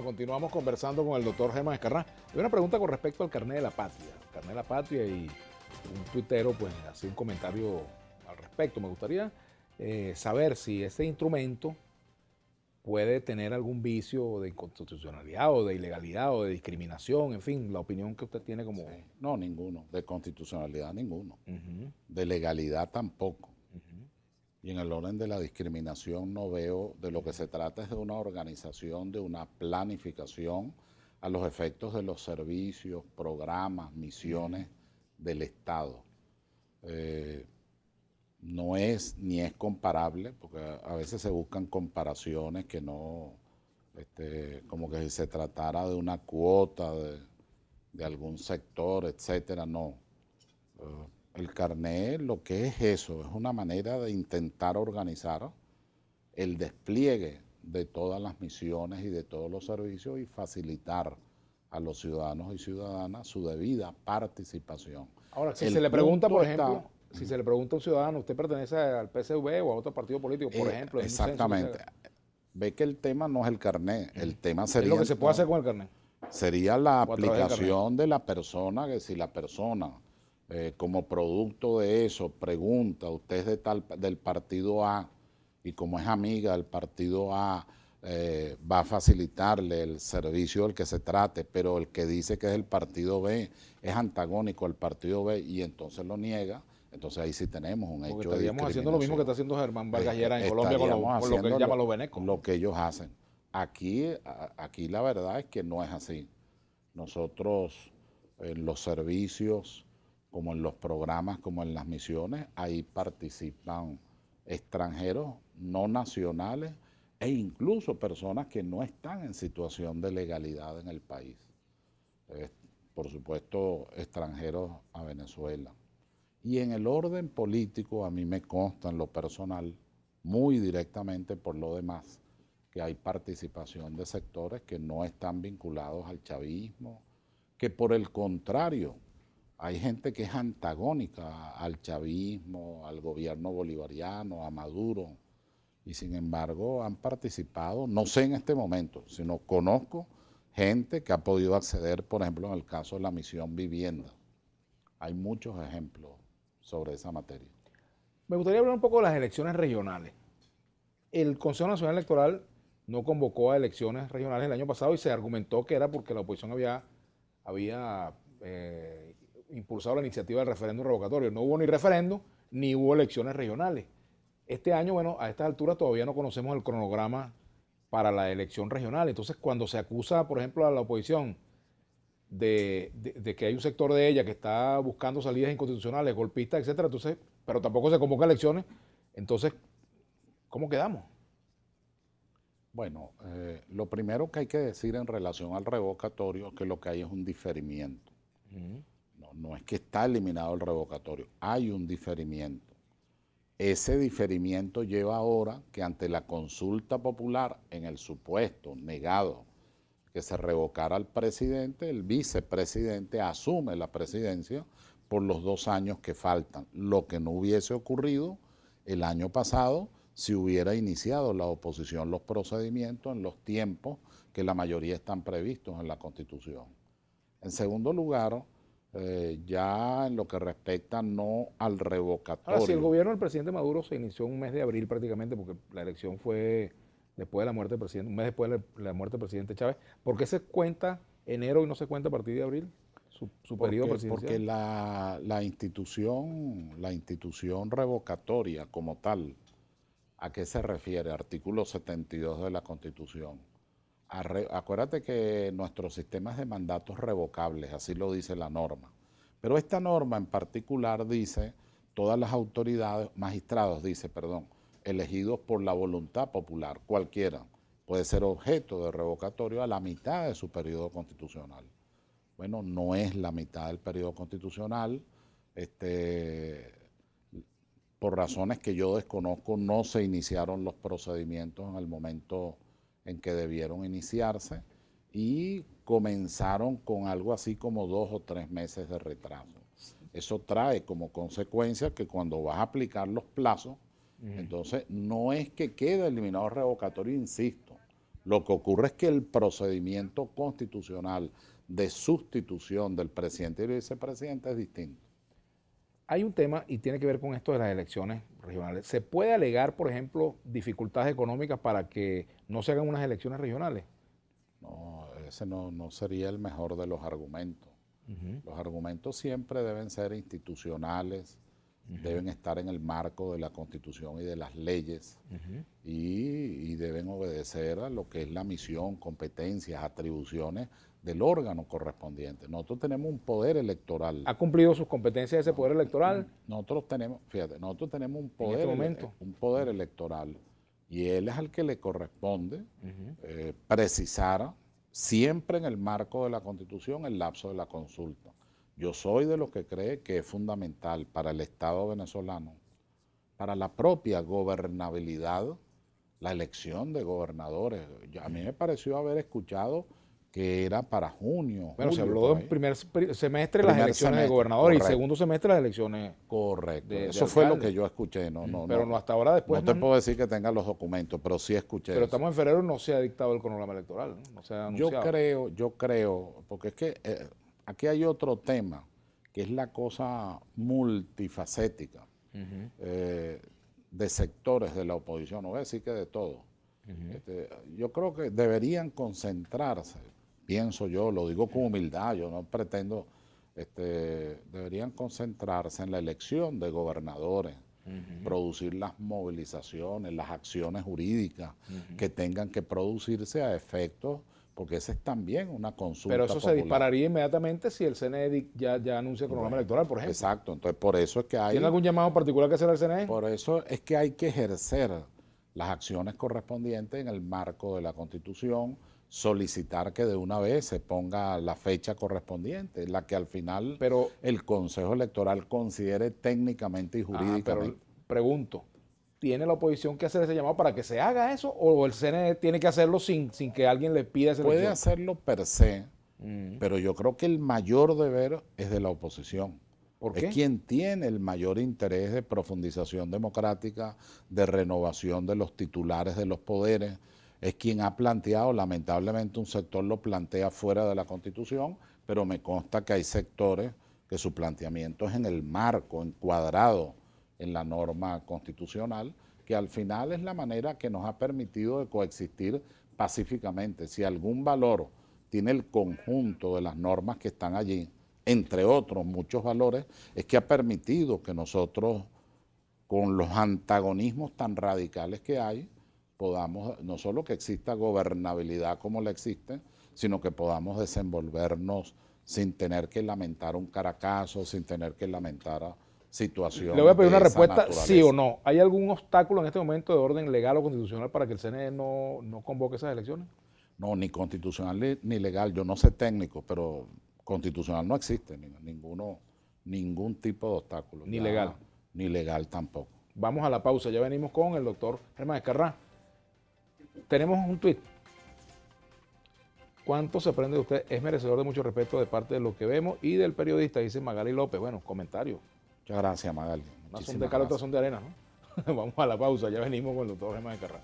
continuamos conversando con el doctor Germán Escarrá. Hay una pregunta con respecto al carnet de la patria. El carnet de la patria, y un tuitero pues hacía un comentario al respecto. Me gustaría saber si ese instrumento puede tener algún vicio de inconstitucionalidad o de ilegalidad o de discriminación, en fin, la opinión que usted tiene como... Sí. No, ninguno. De constitucionalidad, ninguno. Uh-huh. De legalidad, tampoco. Uh-huh. Y en el orden de la discriminación no veo, de lo que se trata es de una organización, de una planificación a los efectos de los servicios, programas, misiones del Estado. No es ni es comparable, porque a veces se buscan comparaciones que no, como que si se tratara de una cuota de algún sector, etcétera, no. El carnet lo que es eso, es una manera de intentar organizar el despliegue de todas las misiones y de todos los servicios y facilitar a los ciudadanos y ciudadanas su debida participación. Ahora, si se le pregunta, por ejemplo, si se le pregunta a un ciudadano, ¿usted pertenece al PSV o a otro partido político, por ejemplo? Exactamente. Ve que el tema no es el carnet, el tema sería... Es lo que se puede hacer con el carnet. Sería la aplicación de la persona, que si la persona, como producto de eso, pregunta, usted es del partido A, y como es amiga del partido A, va a facilitarle el servicio del que se trate, pero el que dice que es el partido B es antagónico al partido B y entonces lo niega, entonces ahí sí tenemos un hecho de discriminación. Estaríamos haciendo lo mismo que está haciendo Germán Vargas Lleras en Colombia con lo que él llama los venecos. Lo que ellos hacen. Aquí la verdad es que no es así. Nosotros en los servicios, como en los programas, como en las misiones, ahí participan extranjeros no nacionales e incluso personas que no están en situación de legalidad en el país. Por supuesto, extranjeros a Venezuela. Y en el orden político, a mí me consta en lo personal, muy directamente por lo demás, que hay participación de sectores que no están vinculados al chavismo, que por el contrario, hay gente que es antagónica al chavismo, al gobierno bolivariano, a Maduro, y sin embargo han participado, no sé en este momento, sino conozco gente que ha podido acceder, por ejemplo, en el caso de la misión vivienda. Hay muchos ejemplos sobre esa materia. Me gustaría hablar un poco de las elecciones regionales. El Consejo Nacional Electoral no convocó a elecciones regionales el año pasado y se argumentó que era porque la oposición había impulsado la iniciativa del referéndum revocatorio. No hubo ni referéndum ni hubo elecciones regionales. Este año, bueno, a estas alturas todavía no conocemos el cronograma para la elección regional. Entonces, cuando se acusa, por ejemplo, a la oposición de que hay un sector de ella que está buscando salidas inconstitucionales, golpistas, etcétera, entonces, pero tampoco se convoca elecciones, entonces, ¿cómo quedamos? Bueno, lo primero que hay que decir en relación al revocatorio es que lo que hay es un diferimiento. No es que está eliminado el revocatorio, hay un diferimiento. Ese diferimiento lleva ahora que ante la consulta popular, en el supuesto negado que se revocara al presidente, el vicepresidente asume la presidencia por los 2 años que faltan, lo que no hubiese ocurrido el año pasado si hubiera iniciado la oposición los procedimientos en los tiempos que la mayoría están previstos en la Constitución. En segundo lugar, ya en lo que respecta no al revocatorio. Ahora, si el gobierno del presidente Maduro se inició en un mes de abril prácticamente, porque la elección fue después de la muerte del presidente, un mes después de la muerte del presidente Chávez, ¿por qué se cuenta enero y no se cuenta a partir de abril su periodo presidencial? Porque la institución revocatoria como tal, ¿a qué se refiere? Artículo 72 de la Constitución. Acuérdate que nuestro sistema es de mandatos revocables, así lo dice la norma. Pero esta norma en particular dice, todas las autoridades, magistrados, elegidos por la voluntad popular, cualquiera, puede ser objeto de revocatorio a la mitad de su periodo constitucional. Bueno, no es la mitad del periodo constitucional, por razones que yo desconozco, no se iniciaron los procedimientos en el momento en que debieron iniciarse y comenzaron con algo así como 2 o 3 meses de retraso. Eso trae como consecuencia que cuando vas a aplicar los plazos, entonces no es que quede eliminado el revocatorio, insisto, Lo que ocurre es que el procedimiento constitucional de sustitución del presidente y el vicepresidente es distinto. Hay un tema y tiene que ver con esto de las elecciones regionales. ¿Se puede alegar, por ejemplo, dificultades económicas para que no se hagan unas elecciones regionales? No, ese no sería el mejor de los argumentos. Los argumentos siempre deben ser institucionales, deben estar en el marco de la Constitución y de las leyes y deben obedecer a lo que es la misión, competencias, atribuciones del órgano correspondiente. Nosotros tenemos un poder electoral. ¿Ha cumplido sus competencias ese poder electoral? Nosotros tenemos, fíjate, nosotros tenemos un poder electoral y él es al que le corresponde precisar siempre en el marco de la Constitución el lapso de la consulta. Yo soy de los que cree que es fundamental para el Estado venezolano, para la propia gobernabilidad, la elección de gobernadores. A mí me pareció haber escuchado que era para junio. Bueno, julio, se habló del primer semestre las elecciones semestre, de gobernadores correcto. Y segundo semestre las elecciones. Correcto, de eso fue lo alcalde. que yo escuché. Pero no hasta ahora después. No te puedo decir que tenga los documentos, pero sí escuché Pero eso. estamos en febrero y no se ha dictado el cronograma electoral, no se ha anunciado. Yo creo, porque es que aquí hay otro tema, que es la cosa multifacética de sectores de la oposición, no voy a decir que de todo. Yo creo que deberían concentrarse, pienso yo, lo digo con humildad, yo no pretendo, deberían concentrarse en la elección de gobernadores, producir las movilizaciones, las acciones jurídicas que tengan que producirse a efectos, porque esa es también una consulta Pero eso popular. se dispararía inmediatamente si el CNE ya anuncia el cronograma electoral, por ejemplo. Exacto, entonces por eso es que hay... ¿Tiene algún llamado particular que hacer al CNE? Por eso es que hay que ejercer las acciones correspondientes en el marco de la Constitución, solicitar que de una vez se ponga la fecha correspondiente, la que al final el Consejo Electoral considere técnicamente y jurídicamente. Pero pregunto, ¿tiene la oposición que hacer ese llamado para que se haga eso o el CNE tiene que hacerlo sin que alguien le pida esa Puede elección? hacerlo per se, pero yo creo que el mayor deber es de la oposición. ¿Por qué? Es quien tiene el mayor interés de profundización democrática, de renovación de los titulares de los poderes, es quien ha planteado, lamentablemente un sector lo plantea fuera de la Constitución, pero me consta que hay sectores que su planteamiento es en el marco, encuadrado en la norma constitucional, que al final es la manera que nos ha permitido de coexistir pacíficamente. Si algún valor tiene el conjunto de las normas que están allí, entre otros muchos valores, es que ha permitido que nosotros, con los antagonismos tan radicales que hay, podamos, no solo que exista gobernabilidad como la existe, sino que podamos desenvolvernos sin tener que lamentar un Caracazo, sin tener que lamentar situaciones. Le voy a pedir una respuesta naturaleza. sí o no. ¿Hay algún obstáculo en este momento de orden legal o constitucional para que el CNE no convoque esas elecciones? No, ni constitucional ni legal. Yo no sé técnico, pero constitucional no existe ningún tipo de obstáculo. Ni legal. Ni legal tampoco. Vamos a la pausa. Ya venimos con el doctor Germán Escarrá. Tenemos un tuit. ¿Cuánto se aprende de usted? Es merecedor de mucho respeto de parte de lo que vemos y del periodista, dice Magali López. Bueno, comentario. Muchas gracias, Magali. Una son de cal, otra son de arena, ¿no? Vamos a la pausa. Ya venimos con el doctor Germán Escarrá.